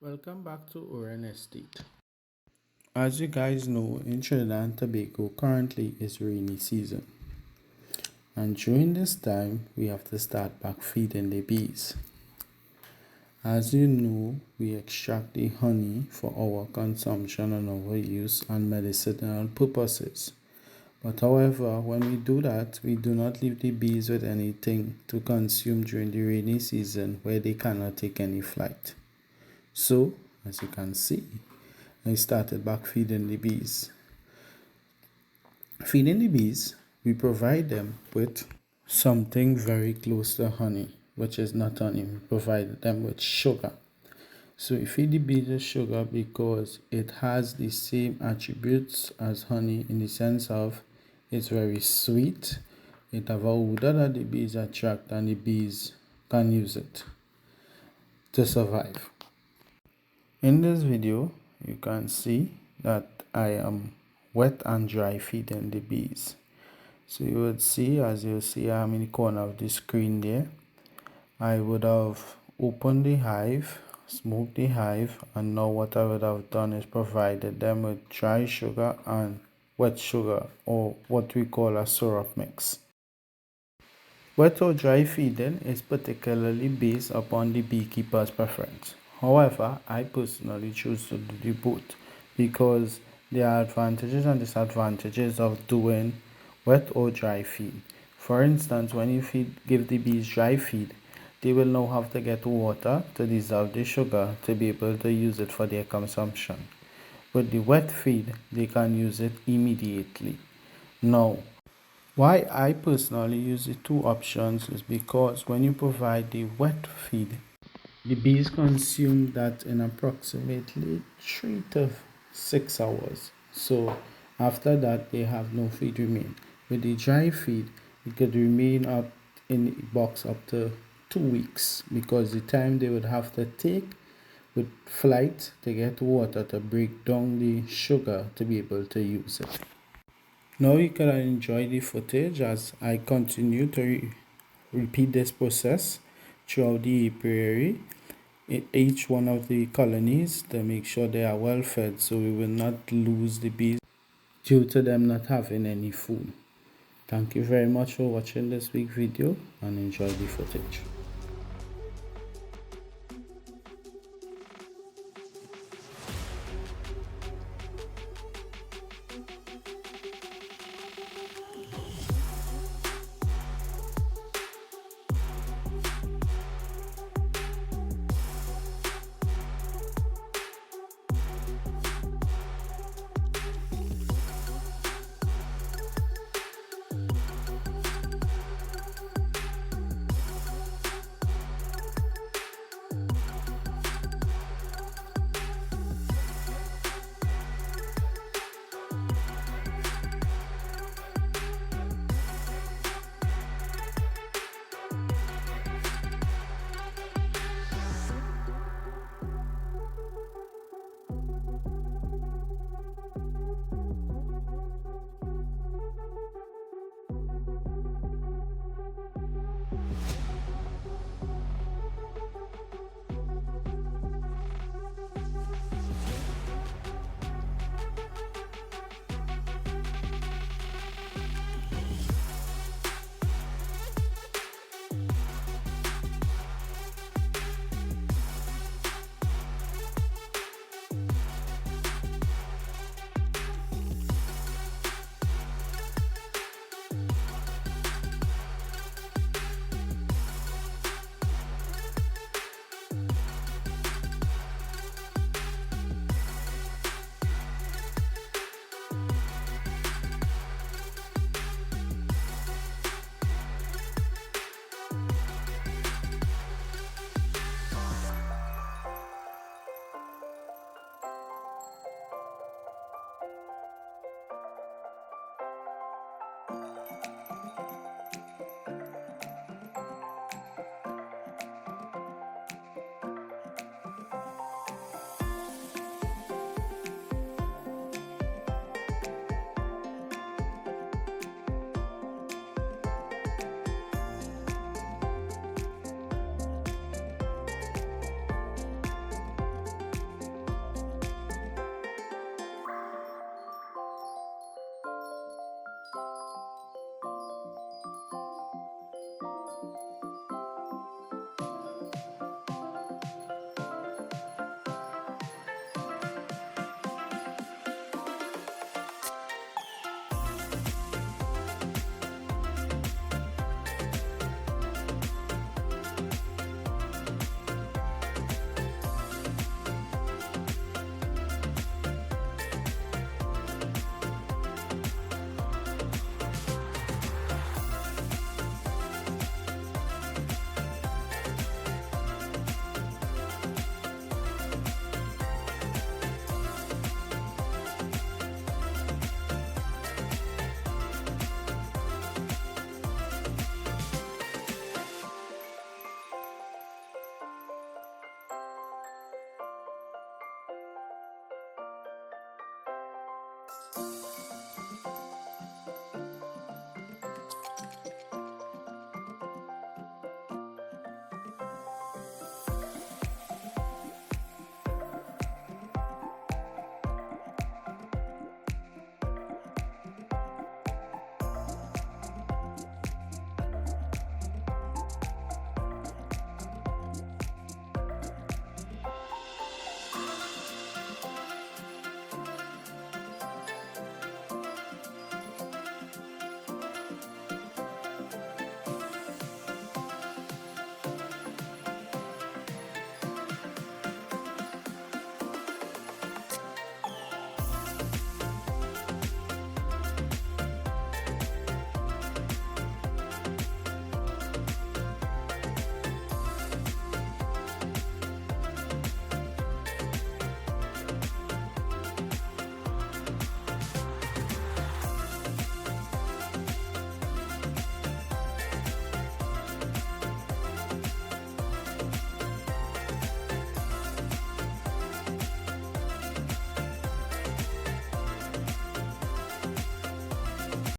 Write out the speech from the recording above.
Welcome back to Oren Estate. As you guys know, in Trinidad and Tobago currently is rainy season, and during this time we have to start back feeding the bees. As you know, we extract the honey for our consumption and our use and medicinal purposes. But however, when we do that, we do not leave the bees with anything to consume during the rainy season where they cannot take any flight. So, as you can see, I started back feeding the bees. Feeding the bees, we provide them with something very close to honey, which is not honey. We provide them with sugar. So we feed the bees with sugar because it has the same attributes as honey in the sense of it's very sweet. It have a odor that the bees attract and the bees can use it to survive. In this video, you can see that I am wet and dry feeding the bees. So you would see, as you see, I'm in the corner of the screen there. I would have opened the hive, smoked the hive, and now what I would have done is provided them with dry sugar and wet sugar, or what we call a syrup mix. Wet or dry feeding is particularly based upon the beekeeper's preference. However, I personally choose to do both because there are advantages and disadvantages of doing wet or dry feed. For instance, when you give the bees dry feed, they will now have to get water to dissolve the sugar to be able to use it for their consumption. With the wet feed, they can use it immediately. Now, why I personally use the two options is because when you provide the wet feed, the bees consume that in approximately 3 to 6 hours. So after that, they have no feed remain. With the dry feed, it could remain up in the box up to 2 weeks because the time they would have to take with flight to get water to break down the sugar to be able to use it. Now you can enjoy the footage as I continue to repeat this process throughout the apiary in each one of the colonies to make sure they are well fed so we will not lose the bees due to them not having any food. Thank you very much for watching this week's video and enjoy the footage.